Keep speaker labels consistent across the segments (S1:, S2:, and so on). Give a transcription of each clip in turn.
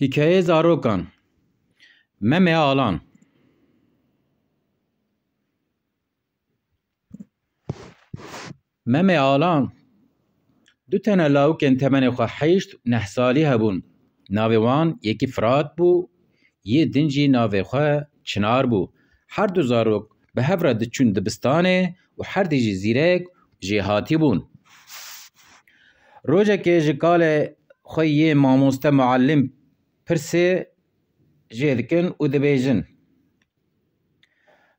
S1: Hikaye zarokan Meme alan Meme alan du tene lawikên temenê xwe heşt neh salî hebûn. Navê wan yekî Firat bû, yê din jî navê xwe Çınar bû. Her du zarok bi hev re diçûn dibistanê û her dî jî zîrek jêhatî bûn. Rojekê ji kalê xwe yê mamoste muallim pirsê jê dikin û dibêjin: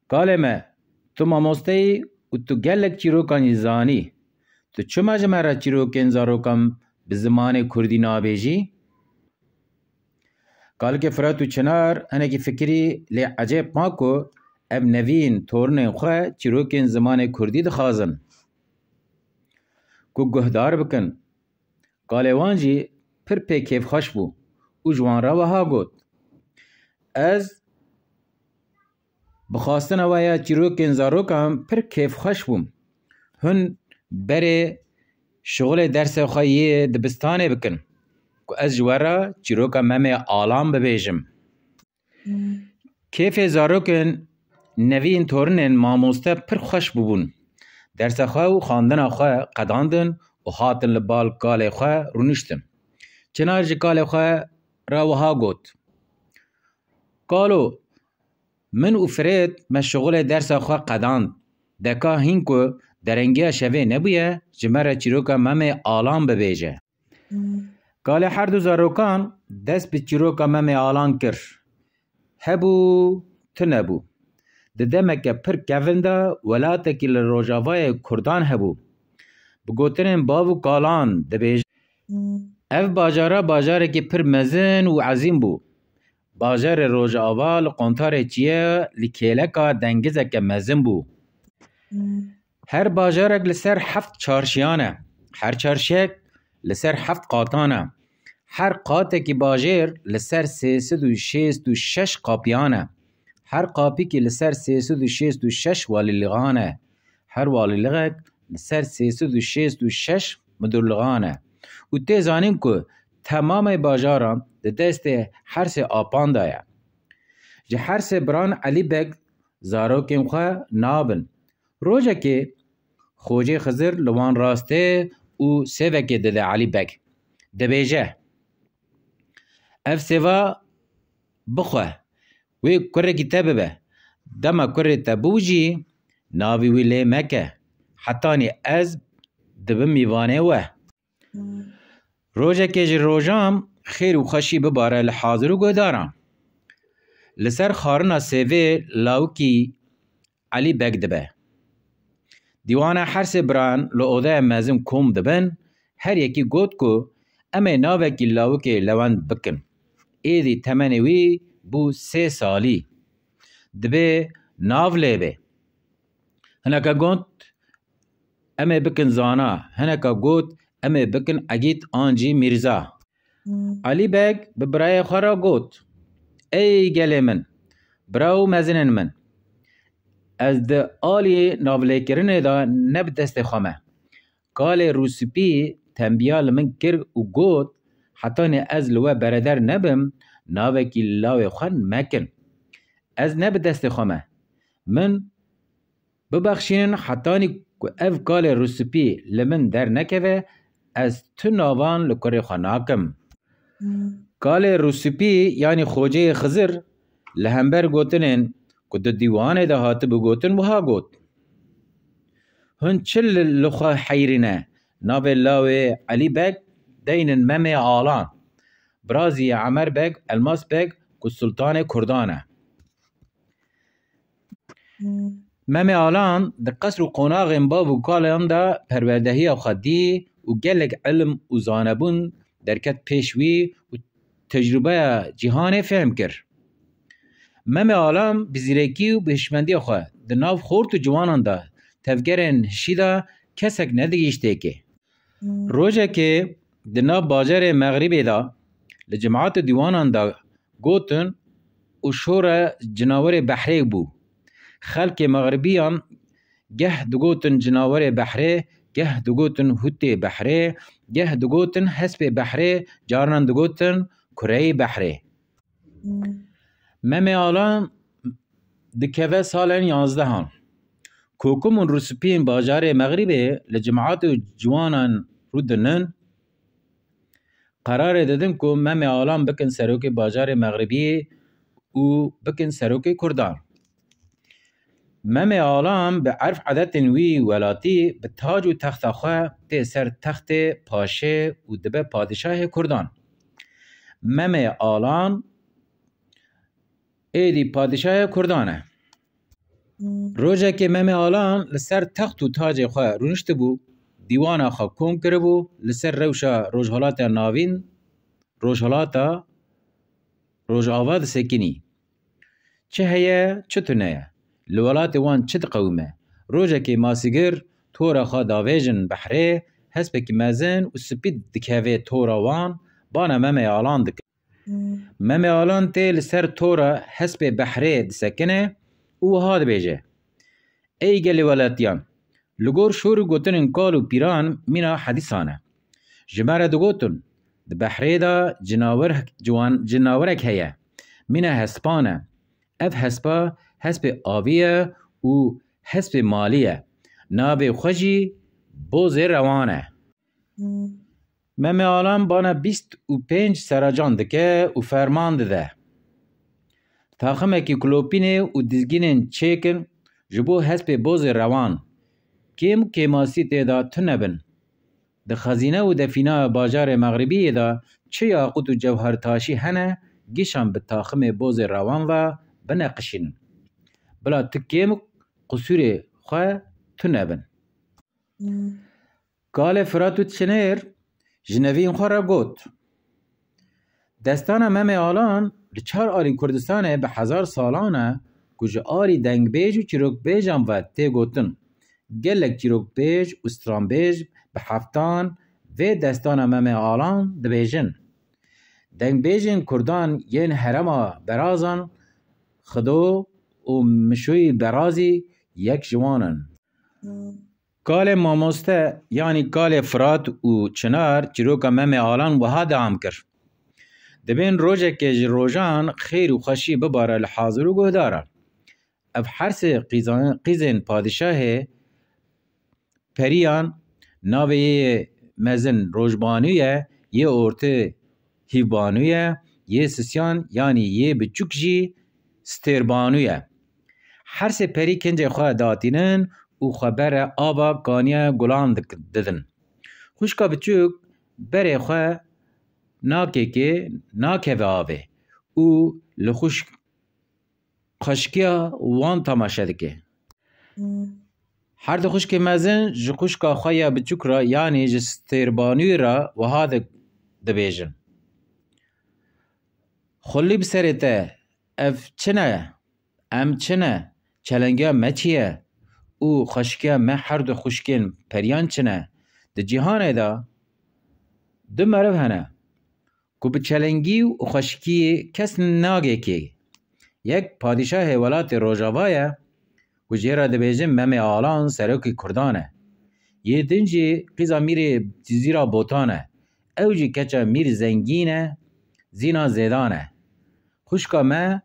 S1: Kalê me, tu mamoste yî û tu gelek çîrokan jî zanî. Tu çima ji me re çîrokên zarokan bi zimanê Kurdî nabêjî? Kalekê Firat û Çınar hinekî fikirî lê ecêb ma ku ev nevîn torinên xwe çîrokên zimanê Kurdî dixwazin ku guhdar bikin. Kalê wan jî pir pê kêfxweş bû û ji wan re wiha got: Ez bi xwastina we ya çîrokên zarokan pir kêfxweş bûm. Hûn berê şixulê dersê xwe yê dibistanê bikin ku ez ji we re çîroka Meme alan bibêjim. Kêfê zarokên nevîn torinên mamoste pir xweş bûbûn. Dersa xwe û xandina xwe qedandin û hatin li bal kalê xwe rûniştin. Çınar ji kalê xwe re wiha got: Kalo, min û Firêt me şixulê dersa xwe qedand. Deka hîn ku derengiya şevê nebûye ji me re çîroka Meme alan bibêje. Kalê her du zarokan dest bi çîroka Meme alan kir. Hebû tu nebû. Di demeke pir kevin de welatekî li Rojavayê Kurdan hebû. Bi gotinên bav û kalan dibêjin: Ev bajara bajarekî pir mezin û ezîm bû. Bajarê Rojava li qontarê çiye li kêleka dengizeke mezin bû. Her bajarek li ser heft çarşiyan e. Her çarşiyek li ser heft qatan e. Her qatekî bajêr li ser 366 qapiyan e. Her qapîkî li ser 366 walîligan e. Her walîligek li ser 366 midorligan e. û tê zanîn ku temamê bajaran di destê her sê apan de ye. Ji her sê biran Elîbek zarokên xwe nabin. Rojekê Xwecê Xizir li wan rastê û sêvekê dide Elîbek. Dibêje: Ev sêva bixwe, wê kurekî te bibe. Dema kurê te bû jî navê wî lê meke. Hetanî ez dibim mîvanê we. Rojekê ji rojan xêr û xweşî bibare li hazir û guhdaran. Li ser xarina sêvê lawikî Elîbek dibe. Dîwana her sê biran li odeya mezin kom dibin. Her yekî got ku em ê navekî lawikê lewend bikin. Êdî temenê wî bû 3 salî. Dibe nav lêbe. Hineke got em ê bikin Zana, hineka got em ê bikin Egît an jî Mîrza. Elîbek bi birayê xwe re got: Ey gelê min, bira û mezinên min, ez di alî navlêkirinê de ne bi destê xwe me. Kalê Rûspî tembiya li min kir û got hetanî ez li we bereder nebim, navekî lawê xwe mekin. Ez ne bi destê xwe me. Min bibexşînin hetanî ku ev kalê Rûspî li min dernekeve, ez tu navan li kurê xwe nakim. Kalê Rûspî yanî Xwecê Xizir li hember gotinên ku di dîwanê de hatibû gotin wiha got: Hûn çi li xwe heyrîne? Navê lawê Elîbek deynin Meme alan. Birazî ye Emerbek Elmasbek ku Sultanê Kurdan e. Meme alan di qesr û qonaxên bav û kalan de perwerdehiya xwe dî û gelek ilim û zanebûn derket pêş wî û tecrübeya cîhanê fehm kir. Meme alan bi zîrekî û bi hişmendiya xwe di nav xort û ciwanan de tevgerên hişî de kesek nedigîştêke. Rojekê di nav bajarê Megrîbê de li cemaetê dîwanan de gotin û şora cinawerê behrê bû. Xelkê Megrîbiyan geh digotin cinawerê behrê, geh digotin hûtê behrê, geh digotin hespê behrê, carinan digotin کره بحره. مم آلان دکوه سالن 11 هان. کوکمون روسپین باجار مغربی لجماعات و جوانان رو دنن قرار دادن که مم آلان بکن سروک باجار مغربی و بکن سروک کردان. مم آلان به عرف عادت وی ولاتی به تاج و تخت خواه تی سر تخت پاشه و دبه پادشاه کردان. مم آلان ایدی پادشاه کردانه. روزه که مم آلان لسر تخت و تاج خواه رونشت بو دیوان خواه کم کرده بو لسر روشا روژهالات ناوین روژهالاتا روژ آواد سکنی. چه هیه چه تونه لولات وان چه قومه روزه که ماسیگر تورا خواه داویجن بحره هسپه که مزن و سپید دکوه تورا وان بانا مم آلان دکن. مم آلان تی لسر تورا هسپه بحره دسکنه او هاد بیجه ای گلی ولاتیان لگور شور گوتن کال و پیران مینا حدیثانه جمعه دو گوتن ده بحره دا جناورک هیه مینا هسپانه اف هسپا هسپ آویه و هسپ مالیه ناب خوشی بوز روانه. مم آلان بانا 25 سراجان دکه و فرمان ده تاخمه که کلوپینه و دزگینن چیکن جبو هسپ بوز روان کم کماسی تیدا تنبن. ده خزینه و دفینه باجار مغربی دا چه یاقوت و جوهر تاشی هنه گیشان به تاخم بوز روان و بنقشین. بلا تکیم قصور خواه تنبن. کال فراتو چنیر جنوین خواه را گوت. دستان مم آلان لچار آری کردستانه به 1000 سالانه کج آری دنگ بیج و چیروک بیجان و تی گوتن. گلک چیروک بیج و ستران بیج به هفتان و دستان مم آلان دبیجن. دنگ بیجن کردان ین حرما برازان خدو و مشوی برازی یک جوانن. کال ماموسته یعنی کال فرات و چنار چیروک مم آلان وها دام کر. دبین روزه که روزان خیر و خوشی بباره لحاضر و گهداره. اف حرس قیزن پادشاه پریان ناوی مزن روزبانویه یه ارته هیوبانویه یه سسیان یعنی یه بچوک جی ستربانویه. حرس پری کنج خواه داتینن و خبر آبا گانیه گلان ددن. خوشکا بچوک بره خواه ناکه و آوه او لخوش خشکیا وان تماشا دکه. هر دو خوشک مزن جو خوشکا خواه بچوک را یعنی جستربانوی را و ها دبیجن. خلی بسرته اف چنه ام چنه چلنگیا مچیه او خشکیا مه هر دو خوشکین پریان چنه ده جهانه دا دو مرو هنه که به چلنگی و خشکی کس ناگه که یک پادشاه ولات روژاوایه و جیرا دبیجن مم آلان سروک کردانه یه دنجی قیزا میر زیرا بوتانه اوجی کچا میر زنگینه زینا زیدانه خوشکا مه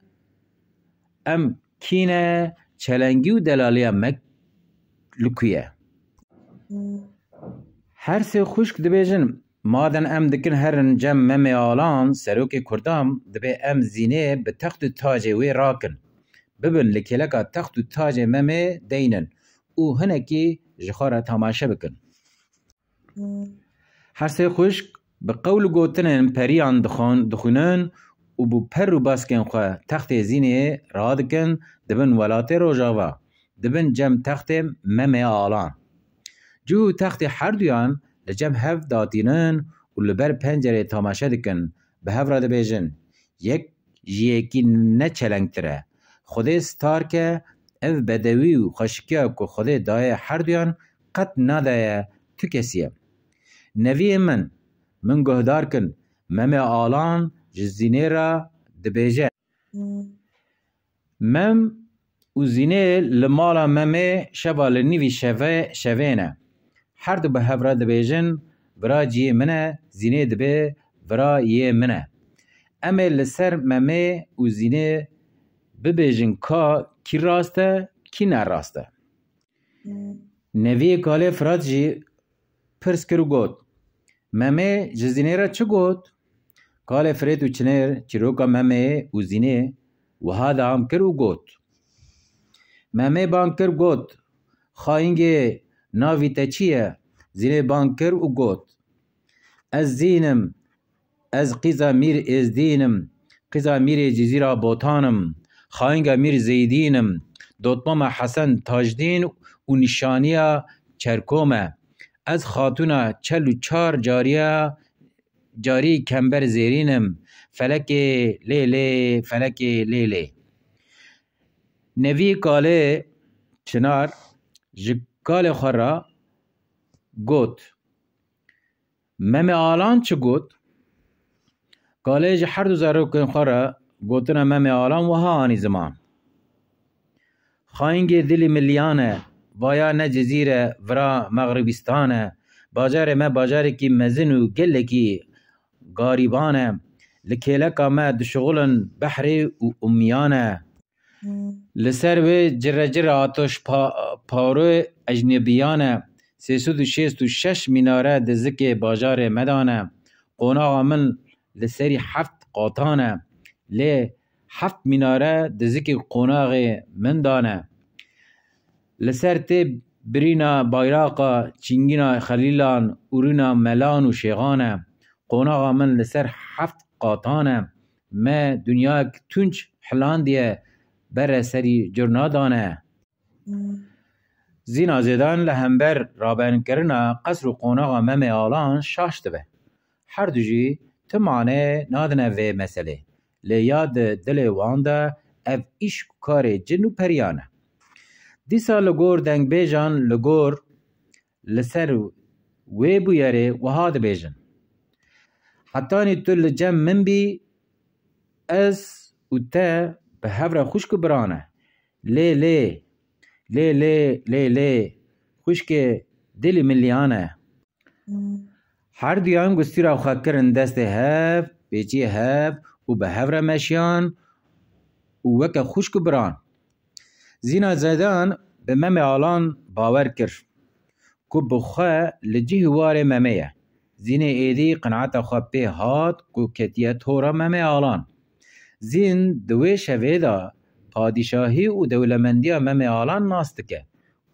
S1: ام کینه چلنگی و دلالیا مک لکویه هر سه خوشک دبیجن مادن ام دکن هرن جم مم آلان سروک کردام دبی ام زینه به تخت و تاج وی راکن ببن لکلکا تخت و تاج مم دینن او هنکی جخارا تماشا بکن. هر سه خوشک به قول گوتنن پریان دخونن و بو پر و باسکن خواه تخت زینه را دکن دبن ولات روژاوا دبن جم تخت مم آلان جو تخت هر دویان لجم هف داتینن و لبر پنجره تماشا دکن به هف را دبیجن یک یکی نه چلنگ تره خود ستار که اف بدوی و خشکیا که خود دای هر دویان قط ندایه تو کسیه. نوی من گهدار کن مم آلان جزینه را دبیجه مم و زینه لمالا مم شبال نیوی شوینه هر دو به هف را دبیجن برا جیه منه زینه دبی برا یه منه ام لسر ممه و زینه ببیجن کا کی راسته کی نراسته. نوی کاله فرات جی پرس کرو گوت ممه جزینه را چه گوت؟ کاله فرید و چنر چیروکا ممه و زینه و هادا هم کرو گوت ممه بانکر گوت خواهینگه ناوی تا چیه؟ زینه بانکر و گوت از زینم از قیزا میر از دینم قیزا میر جزیرا بوتانم خواهینگه میر زیدینم دوتمام حسن تاجدین و نشانیا چرکومه از خاتونا 44 جاری کمبر زیرینم فلک لیلی فلک لیلی. نوی کاله چنار جکال خورا گوت مم آلان چه گوت؟ کاله جه هر دو زاروکن خورا گوتنا مم آلان و ها آنی زمان خواهینگه دلی ملیانه وایا نه جزیره ورا مغربستانه باجار ما باجاری کی مزن و گله کی غریبانه لکیلکا ما دشغلن بحری و امیانه لسر و جر آتش پارو اجنبیانه 366 میناره دزک باجار مدانه قوناغ من لسری 7 قاطانه لی 7 میناره دزک قوناغ من دانه لسر تی برینا بایراقا چینگینا خلیلان اورینا ملان و شیغانه قوناغا من لسر 7 قاطانه ما دنیا تونچ حلان دیه بر سری جرنادانه زینا زیدان لهمبر رابن کرنا قصر و قوناغا مم آلان شاشت به هر دو جی تمانه نادنه و مسئله لیاد دل وانده اف ایش کار جنو پریانه دیسا لگور دنگ بیجان لگور لسر وی بویره و هاد بیجن حتانی تو لجم من بی از و تا به هفره خوشک برانه لی لی لی لی لی لی خوشک دلی ملیانه هر دیان گستی را خواه کرن دست هف بیچی هف و به هفره مشیان و وکه خوشک بران زینا زیدان به مم آلان باور کر که بخواه لجه وار ممه زین ایدی قناعت خواه پی هات که کتیه تورا مم آلان زین دوی شویدا پادشاهی و دولمندی مم آلان ناستکه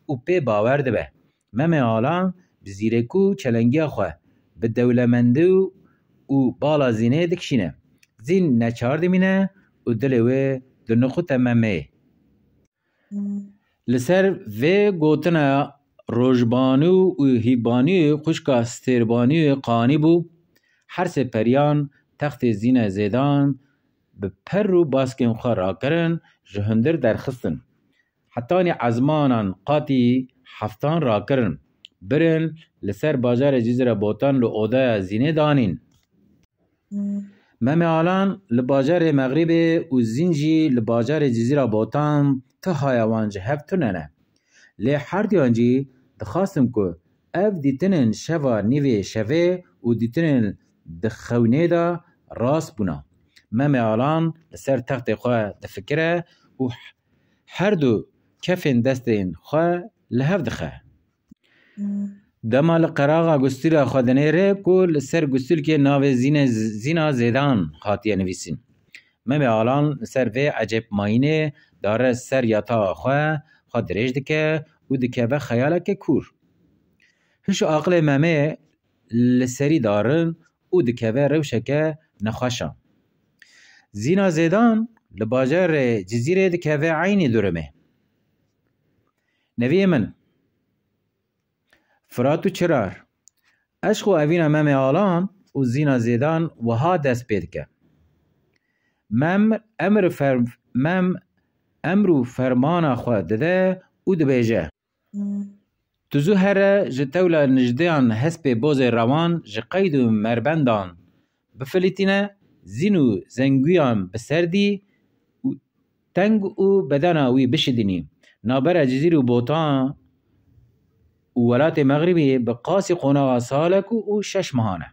S1: و پی باور دبه مم آلان بزیرکو چلنگی خواه به دولمندی و بالا زینه دکشینه زین نچار دمینه و دلوی دنخوت ممه لسر و گوتنا روژبانو و هیبانی خوشکا ستربانی قانی بو هر سه پریان تخت زین زیدان به پر و باسکن خواه را کرن جهندر درخستن حتانی عزمانان قاتی هفتان را کرن برن لسر باجار جزیره بوتان لو اوده زینه دانین مم آلان لباجار مغرب و زینجی لباجار جزیره بوتان تا هایوانج هفتونه لی هر دیانجی دخواستم که اف دیتنن شوا نیوی شوه و دیتنن دخونه دا راست بونا مم آلان لسر تخت خواه دفکره و هر دو کفین دستین خواه لحف دخه دما لقراغا گستیل خودنه ره که لسر گستیل که ناو زینا زیدان خاطیه نویسین مم آلان لسر و عجب ماینه داره سر یاتا خواه دریج دکه و دکه و خیاله که کور هشو عقل ممه لسری دارن و دکه و روشه که نخواشن زینا زیدان لباجر جزیره دکه و عینی درمه نوی من فراتو چرار اشخو اوینا مم آلان و زینا زیدان و ها دست پید که امرو فرمانا خود دده او دبیجه تزو هره جتولا نجدیان هسپ بوز روان جقید و مربندان بفلیتینه زینو زنگویان بسردی و تنگ و بدناوی بشدینی نابر جزیر و بوتان و ولات مغربی بقاسی قناغ سالک و 6 ماهانه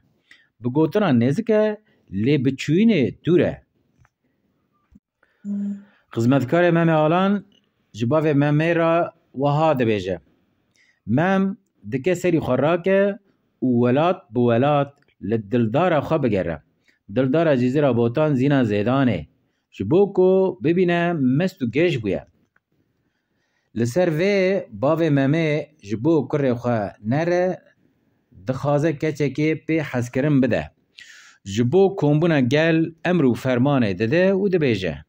S1: بگوتنا نزکه لی بچوینه دوره. خزمتکار مم آلان جباف ممه را وها دبیجه. مم دکه سری خوراکه و ولات بولات لدلدار خواه بگره. دلدار جزیره بوتان زینا زیدانه. جبو کو ببینه مستو گیش بویه. لسر وی باوی ممه جبو کره خواه نره دخوازه کچه که پی حسکرم بده. جبو کمبونه گل امرو فرمانه دده و دبیجه.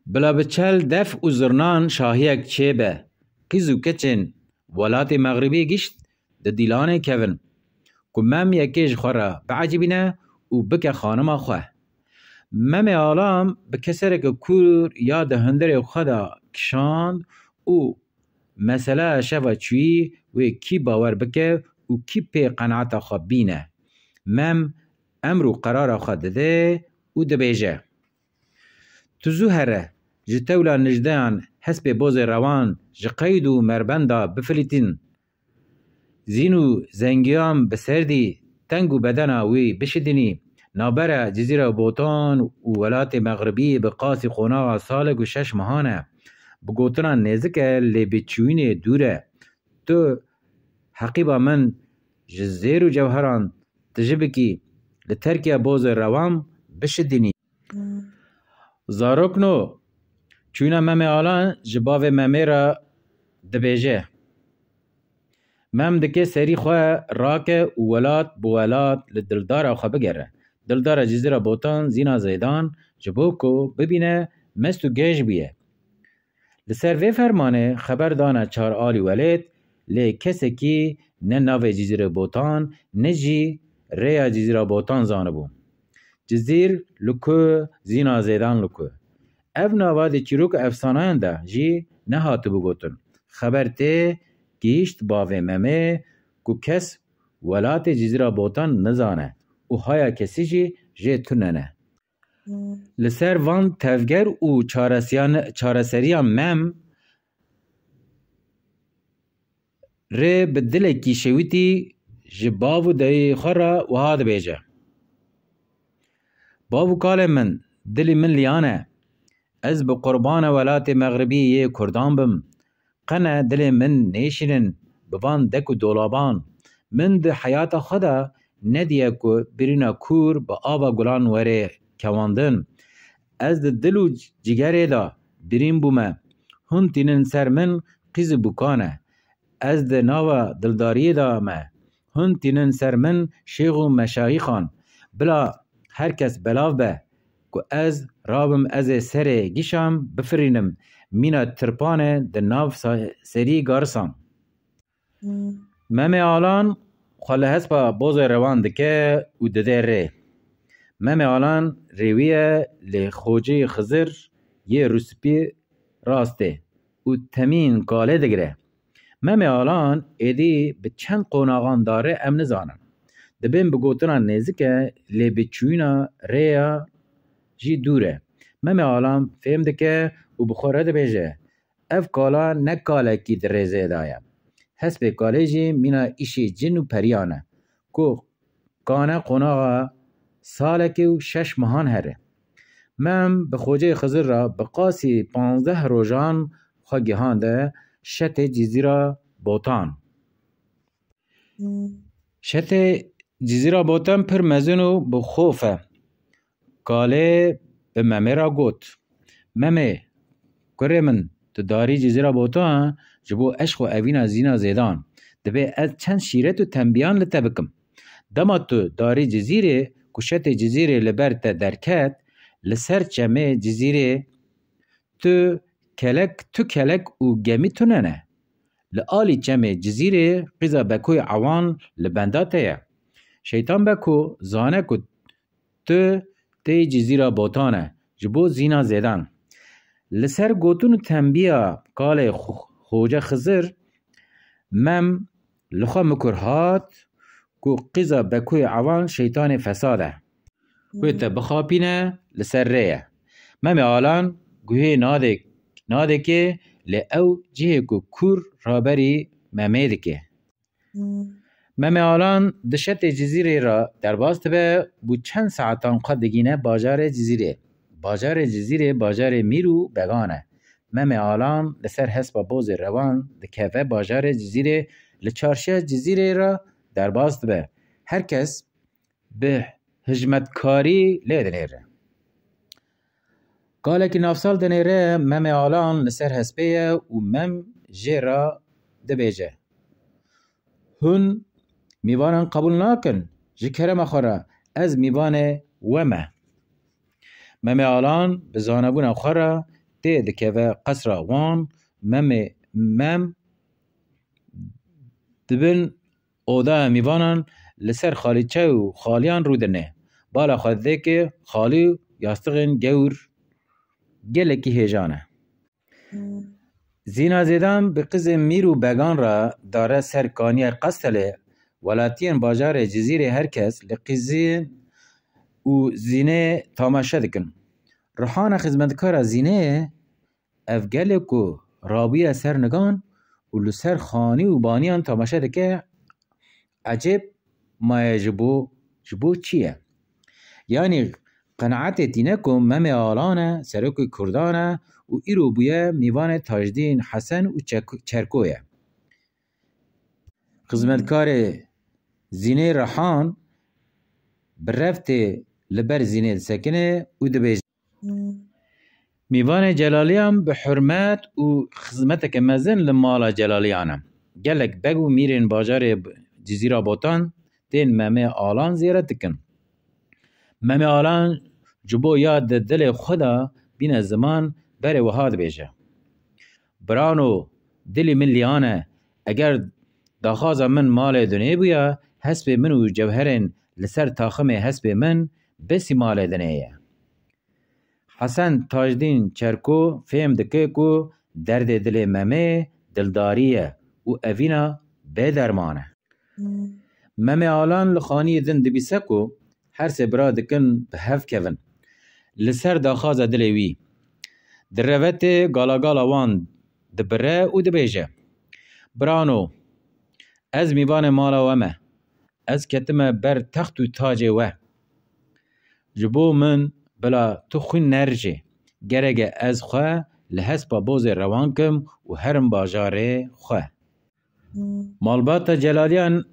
S1: بلا بچل دف و زرنان شاهیک چه به قیزو کچن ولات مغربی گشت ده دیلانه کون که مم یکیش خوره بعجبینه و بکه خانم خواه. مم آلام بکسره که کور یا ده هندر خدا کشاند و مسئله شفا چوی و کی باور بکه و کی پی قناعت خواه بینه. مم امرو قرار خواه دده و دبیجه. تزو هره جه تولا نجدان حسب بوز روان جه قید و مربنده بفلیتین. زینو زنگیام بسردی تنگو بدنا وی بشدنی نابره جزیره بوتان و ولات مغربی بقاسی خونه سالگ و 6 ماهانه بگوتنا نزکه لی بچوینه دوره. تو حقیبا من جزیر و جوهران تجبکی لترکیه بوز روان بشدنی. زاروکنو چوینا مم آلان جباو ممه را دبیجه. مم دکه سری خواه راکه و ولات بولات لدلدار خواه بگره. دلدار جزیره بوتان زینا زیدان جبو کو ببینه مستو گیش بیه. لسر وی فرمانه خبر دانه 4 آلی ولید لی کسی کی نه ناو جزیره بوتان نه جی ریا جزیره بوتان زانه بو. جزیر لکو زینا زیدان لکو. اف ناوا دی چیروک افسانهان ده جی نه هاتو بگوتن. خبر ته گیشت باوی ممه کو کس ولات جزیره بوتان نزانه و هایا کسی جی توننه. لسر وان تفگر و چارسریان مم ری بدله کی شویتی جباو دی خورا و هاد بیجه. باو کال من دلی من لیانه از به قربان ولات مغربی یه کردان بم قنه دلی من نیشنن بوان دکو دولابان من ده حیات خدا ندیه که برینا کور با آبا گلان وره کواندن از ده دلو جگره دا برین بومه هن تینن سر من قیز بکانه از ده ناوا دلداری دا مه هن تینن سر من شیخ و مشایخان بلا هر کس بلاو به که از رابم از سر گیشم بفرینم مینا ترپانه ده ناو سری گارسان. مم آلان خاله هسپا بوز روان دکه و دده ره. مم آلان رویه لی خوجه خزر یه روسپی راسته و تمین کاله دگره. مم آلان ایدی به چند قوناغان داره امن زانم. دبین بگوتنا نزکه لی بچوینا ریا جی دوره. مم آلان فهم دکه و بخوره دبیجه. اف کالا نکاله کی در رزه دایم. حسب کاله جی مینا ایشی جن و پریانه. کو کانه قناغا سالکی و 6 ماهان هره. مم به خوجه خزر را بقاسی 15 روزان خواگیهانده شت جزیره بوتان. شت جزیره بوتان پر مزنو بخوفه. کاله به ممه را گوت. ممه کره من تداری جزیره بوتان جبو عشق و اوینا زینا زیدان دبی از چند شیرت و تنبیان لطبکم. دما تو داری جزیره کشت جزیره لبرت درکت لسر چمه جزیره تو کلک و گمی تو ننه. لآلی چمه جزیره قیزا بکوی عوان لبنداته. شیطان بکو زانه کو تو تی جزیره بوتانه جبو زینا زیدان. لسر گوتون تنبیه کال خوجه خزر مم لخوا مکرهات کو قیزا بکوی عوان شیطان فساده ویتا بخاپینه لسر ریه. مم آلان گوه ناده که لی او جه کو کور رابری ممه دکه. ممه آلان دشت جزیره را در باست به بو چند ساعتان قد دگینه باجار جزیره. باجار جزیره باجار میرو بگانه. ممه آلان لسر حسب بوز روان دکوه باجار جزیره لچارشه جزیره را در باست به. هر کس به هجمتکاری لیدنیره. قال که نافسال دنیره ممه آلان لسر حسبه و مم جیرا دبیجه. هن میوانن قبول ناکن جکرم خورا از میوان ومه. ممه آلان بزانبون خورا ده دکوه قصر وان مم دبن اودا میوانن لسر خالیچه و خالیان رودنه. بالا خواده که خالی یاستغن گور گلکی هیجانه. زینا زیدان به قزم میرو بگان را داره سرکانی قصله ولاتین باجار جزیره هرکس لقزین و زینه تماشا دکن. روحان خدمتکار زینه افگل کو رابی سر نگان و لسر خانی و بانیان تماشا دکه عجب ما جبو چیه؟ یعنی قناعت تینکم ممه آلانه سرک کردانه و ایرو بویه میوان تاجدین حسن و چرکویه. خدمتکار زینه رحان برفت لبر زینه سکنه و دبیج. میوان جلالیان به حرمت و خدمتک مزن لمالا جلالیانم. گلک بگو میرین باجار جزیره بوتان تین ممه آلان زیارت کن. ممه آلان جبو یاد دل خدا بین زمان بره وهاد بیشه. برانو دلی من لیانه اگر داخاز من مال دنیا بویا حسب من و جوهرن لسر تاخم حسب من بسی مال دنیا. حسن تاجدین چرکو فهم دکه کو درد دل ممه دلداریه و اوینا بدرمانه. ممه آلان لخانی دن دبیسه کو هر سبرا دکن به هف کون. لسر داخاز دلوی. در روت گالا گالا وان دبره و دبیجه. برانو از میوان مالا ومه. از کتمه بر تخت و تاج و. جبو من بلا تو خون نرجه. گرگه از خواه لحس با بوز روان کم و هرم باجاره خواه. مالبات جلالیان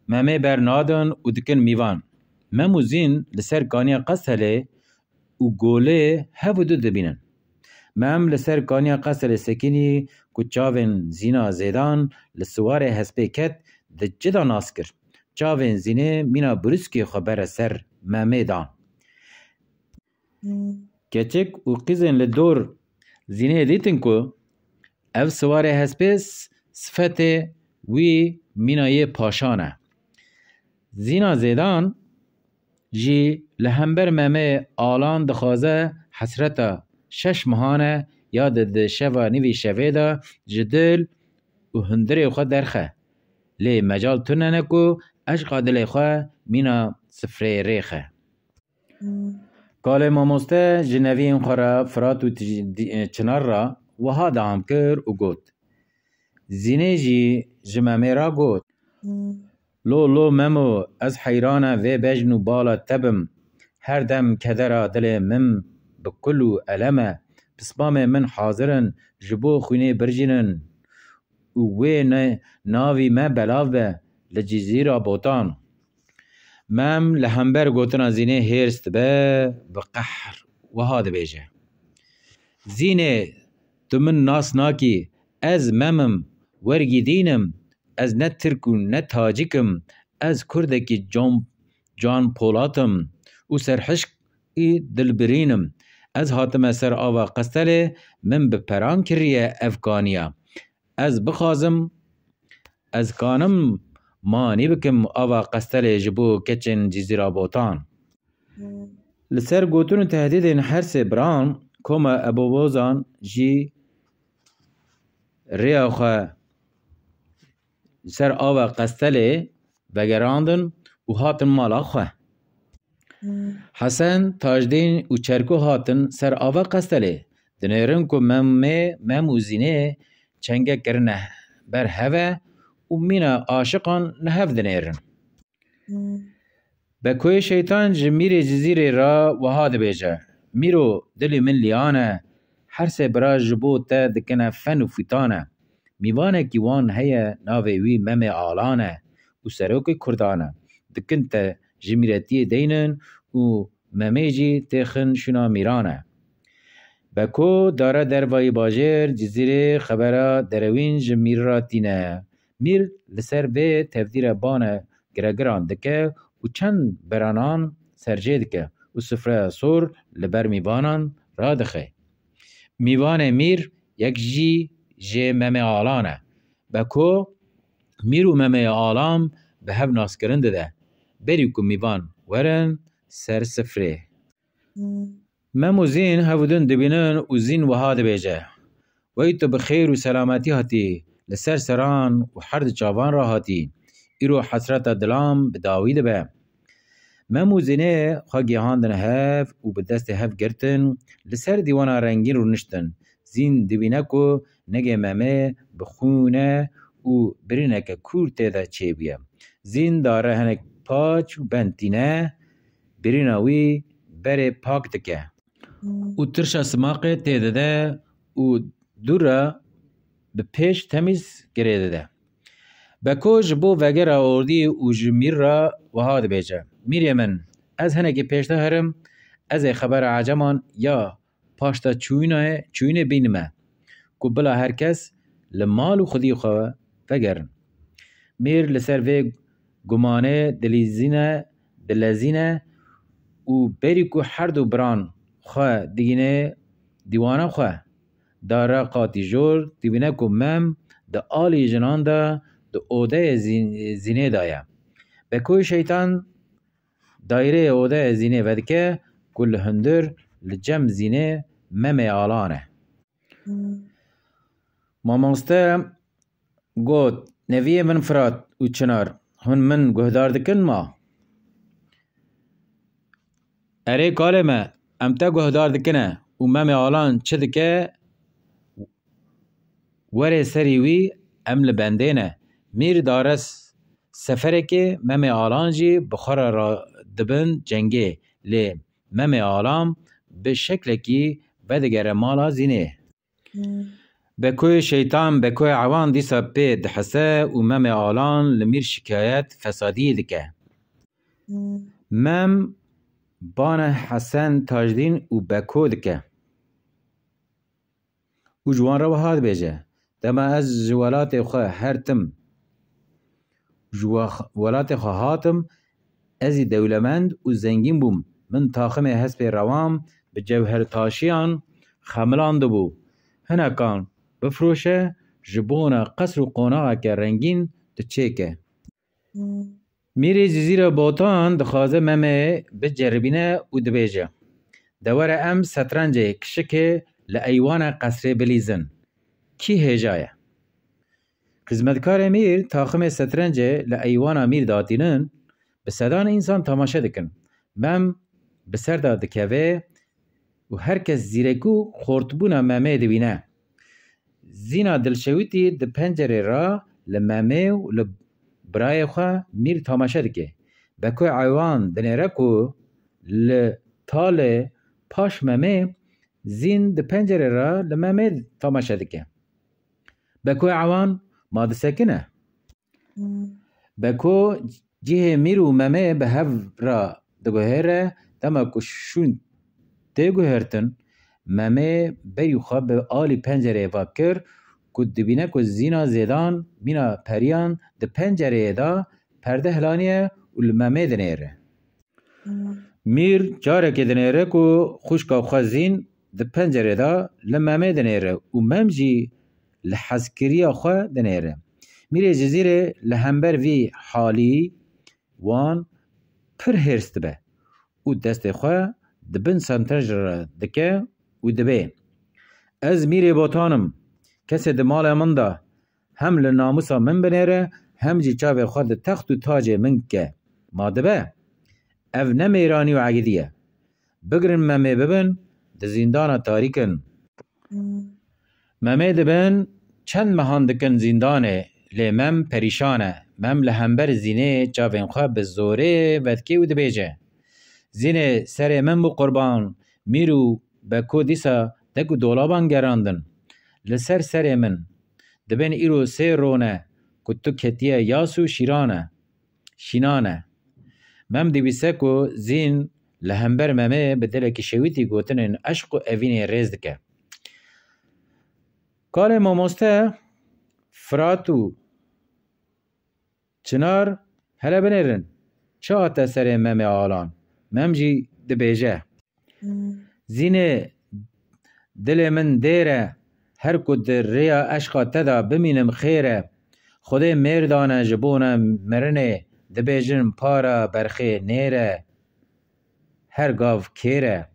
S1: ممه برنادن و دکن میوان. مموزین لسر کانیا قصله و گوله هفو دو دبینن. مم لسر کانیا قصل سکینی کو چاوین زینا زیدان لسوار حسبه کت ده جدا ناس کر. چاوین زینه مینا بروسکی خبر سر ممه دان. کچک و قیزن لدور زینه دیتن کو اف سوار حسبه صفت وی مینای پاشانه. زینا زیدان جی لهمبر ممه آلان دخوازه حسرتا 6 ماهانه یاد ده شوا نیوی شوه دا جدل و هندره خود درخه. لی مجال تننه کو اشقا دل خود مینا سفره ریخه. کال ماموسته جنوی این خورا فرات و چنار را وها دام کر و گوت. زینه جی جممه را گوت. لو ممو از حیرانه و بجنو بالا تبم هر دم کدرا دل مم بکلو علمه بسبام من حاضرن جبو خونه برجنن و ناوی ما بلاو به لجزیره بوتان مم لهمبر گوتنا زینه هیرست به بقهر وهاد بیجه زینه تو من ناس ناکی از ممم ورگی دینم از نه ترک و نه تاجیکم از کردکی جان پولاتم و سرحشق ای دلبرینم از هاتم سر آوا قستله من به پران کریه افغانیا از بخازم از کانم مانی بکم آوا قستله جبو کچن جزیره بوتان لسر گوتون تهدید هر سبران کما ابو بوزان جی ریا خواه سر آوا قستله بگراندن و هاتن مالا خواه حسن تاجدین و چرکو هاتن سر آوا قستله دنیرن که مموزینه چنگه کرنه بر هوه و مینا عاشقان لهف دنیرن. بکوی شیطان جمیر جزیره را وها دبیجه. میرو دلی من لیانه هر سه برا جبو تا دکنه فن و فیتانه. میوانه کی وان هیا ناوی وی مم آلانه و سروک کردانه. دکن تا جمیرتی دینن و ممیجی تخن شنا میرانه. بکو داره در وای باجر جزیره خبره دروین جمیر را تینه. میر لسر به تفدیر بانه گرگران دکه و چند برانان سرجه دکه و سفره سور لبر میوانان را دخه. میوان میر یک جی مم آلانه. بکو میر و مم آلام به هف ناس کرنده ده. بری که میوان ورن سر سفره. مم و زین هفودن دبینن و زین وها دبیجه. وی تو بخیر و سلامتی هاتی لسر سران و حرد چاوان را هاتی. ایرو حسرت دلام بداوی دبه. مم و زینه خواه گیهاندن هف و به دست هف گرتن لسر دیوانا رنگین رو نشتن. زین دبینه که نگه ممه بخونه و برینه که کور تیده چه بیه. زین داره هنک پاچ و بنتینه برینه وی بره پاک دکه. و ترشا سماقه تیده ده و دوره به پیش تمیز گریده ده. بکو جبو وگر آوردی و جمیر را وها دبیجه. میری من از هنگی پیشته هرم از خبر عجمان یا پاشتا چوینه بینمه که بلا هر کس لمال و خودی خواه وگرن. میر لسر وی گمانه دلزینه و بری که هر دو بران خواه دیوانه خواه داره قاطی جور دیبینه که مم ده آلی جنان ده اوده زینه دایه. بکوی شیطان دایره اوده زینه ودکه کل هندر لجم زینه مم آلانه. مامانسته گوت نویه من فرات و چنار هن من گهدار دکن ما. اره کاله ما امتا گهدار دکنه و مم آلان چه دکه وره سری وی امل بندینه. میر دارس سفره که مم آلان جی بخور را دبن جنگه لی مم آلام به شکل کی بدگر مالا زینه. بکوی شیطان بکوی عوان دیسا پی دحسه و مم آلان لمیر شکایت فسادی دکه. مم بان حسن تاجدین و بکو دکه. و جوان را وحاد بیجه. دما از جوالات خواه هرتم جوالات خواهاتم ازی دولمند و زنگین بوم. من تاخم حسب روام به جوهر تاشیان خملان دبو. هنکان بفروشه جبونا قصر و قناعه که رنگین تچیکه. میری جزیره بوتان دخوازه ممه بجربینه و دبیجه. دوار ام سترنجه کشکه لأیوان قصر بلیزن. کی هجایه؟ خدمتکار میر تاخم سترنجه لأیوان میر داتینن به صدان انسان تماشا دکن. مم بسر دا دکوه و هر کس زیرکو خورتبونا ممه دوینه. زینا دلشویتی ده پنجره را لممه و لبرای خواه میر تماشا دکه. بکوی عوان دنیره کو لطال پاش ممه زین ده پنجره را لممه تماشا دکه. بکوی عوان ماده سکنه. بکو جیه میر و ممه به هف را دگوهره دما کشون دگوهرتن ممه بیو خواب به آلی پنجره واکر کد دبینه که زینا زیدان مینا پریان ده پنجره دا پرده هلانیه و لممه دنیره. میر جاره که دنیره که خوشکا خواه زین ده پنجره دا لممه دنیره و ممجی لحظکریا خواه دنیره. میره جزیره لهمبر وی حالی وان پر هرست به و دست خواه دبن سانترج را دکه و دبه. از میره بوتانم کسی دمال من دا هم لناموسا من بنیره هم جی چاوه خواه تخت و تاج من که ما دبه. او نمیرانی و عقیدیه. بگرن ممه ببن ده زندان تاریکن. ممه دبن چند مهان دکن زندانه لی مم پریشانه مم لهمبر زینه چاوین خواه به زوره ودکی و دبیجه زینه سر من بو قربان میرو بکو دیسا دکو دولابان گراندن لسر سر من دبن ایرو سه رونه کتو کتیه یاسو شینانه مم دیویسه کو زین لهمبر ممه بدله که شویتی گوتنن عشق و اوین ریز دکه کار ماموسته فراتو چنار هلا بنرن چه آتا سر ممه آلان مم جی دبیجه زینه دل من دیره هر کد ریا عشقا تدا بمینم خیره خود مردانه جبونه مرنه دبیجن پارا برخی نیره هر گاو کیره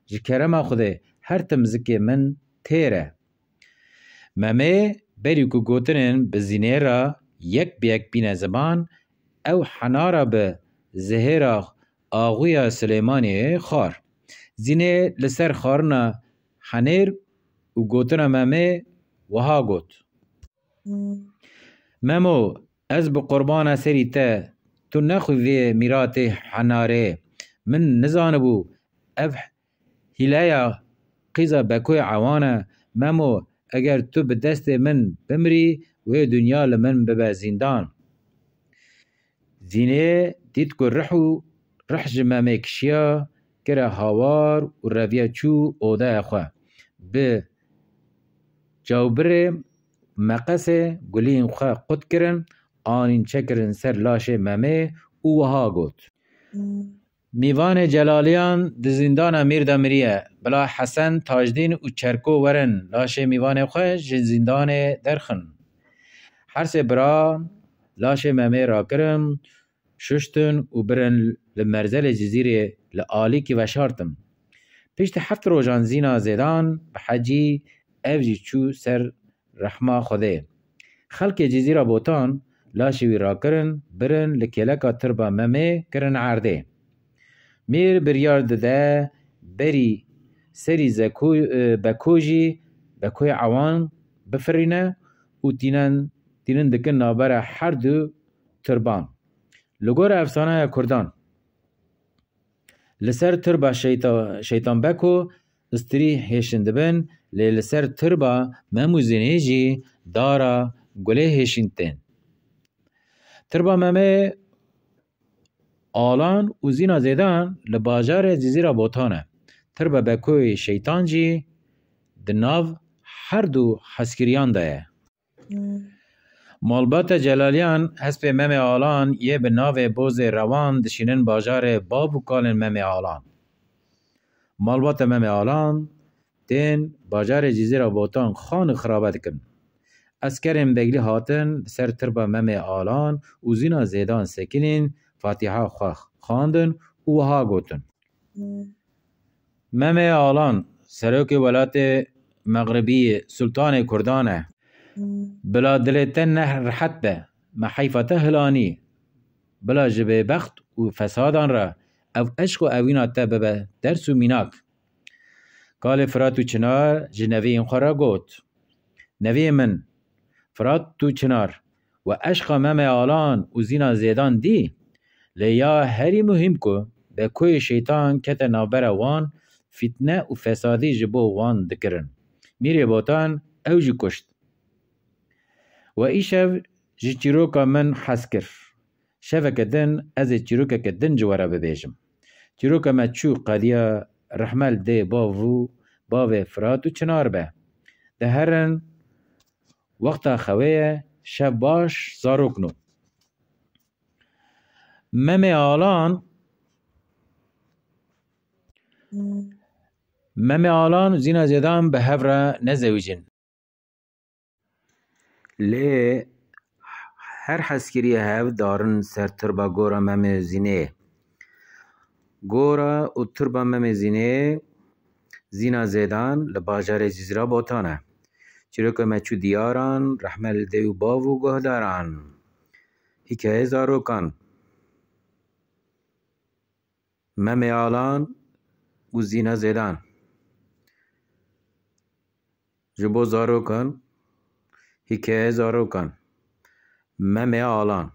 S1: جکرما خوده هر تمزکی من تیره ممه بری کو گوتنن به زینه را یک بیک بین زمان او حنارا به زهرا آغویا سلیمانی خار زینه لسر خارنا حنیر و گوتنا ممه وها گوت ممو از به قربان سری ته تو نخوی میرات حناره من نزانبو اف هیلایا قیزا بکوی عوانه ممو اگر تو به دست من بمری و دنیا لمن ببه زندان زینه دید که رح جمامه کشیا کره هاوار و رویه چو اوده اخوه به جاوبر مقصه گلین خواه قد کرن آنین چکرن سر لاش ممه او وها گوت میوان جلالیان د زندان میر دمریه بلا حسن تاجدین و چرکو ورن لاش میوان خواه زندان درخن هر سه برا لاش ممه را کرن ششتن و برن لمرزل جزیره لآلی که وشارتم پیشت 7 روزان زینا زیدان به حجی افجی چو سر رحمه خوده خلق جزیره بوتان لاشوی را کرن برن لکلکا تربا ممه کرن عرده میر بریار ده بری سری بکوی عوان بفرینه و تینن دکن نابره هر دو تربان لگور افسانه کردان لسر تربا شیطان بکو استری هشند بن لسر تربا مموزینه جی دارا گله هشندتن تربا ممه آلان و زینا زیدان لباجار جزیره بوتانه تربا بکوی شیطان جی دناو هر دو حسکریان ده مالبات جلالیان حسب ممه آلان یه به ناو بوز روان دشینن باجار باب و کالن ممه آلان مالبات ممه آلان دین باجار جزیره بوتان خان خرابه دکن اسکرین بگلی هاتن سر تربا ممه آلان و زینا زیدان سکنین فاتحه خواندن و وها گوتن ممه آلان سروک ولایت مغربی سلطان کردانه بلا دلتن نه رحت به محیفته هلانی بلا جبه بخت و فسادان را او عشق و اوینا تبه درس و میناک کال فرات و چنار جنوی این خورا گوت نوی من فرات تو چنار و عشق ممه آلان و زینا زیدان دی لیا هری مهم کو به کوی شیطان کت نابر وان فتنه و فسادی جبو وان دکرن میری بوتان او جی کشت و ای شو جی چیروکا من حس کر شوک دن از چیروکا که دن جوارا ببیجم چیروکا ما چو قدیا رحمل ده باو فرات و چنار به ده هرن وقتا خویه شب باش زاروکنو ممه آلان زینا زیدان به هفره نزویجن لی هر حسکری هف دارن سر تربا گورا ممه زینه گورا و تربا ممه زینه زینا زیدان لباجار جزیره بوتانه چیروکا مچو دیاران رحمل دیو باو گهداران حکایه زاروکان ممه آلان و زینا زیدان جبو زاروکان Hikaye zarokan. Meme alan.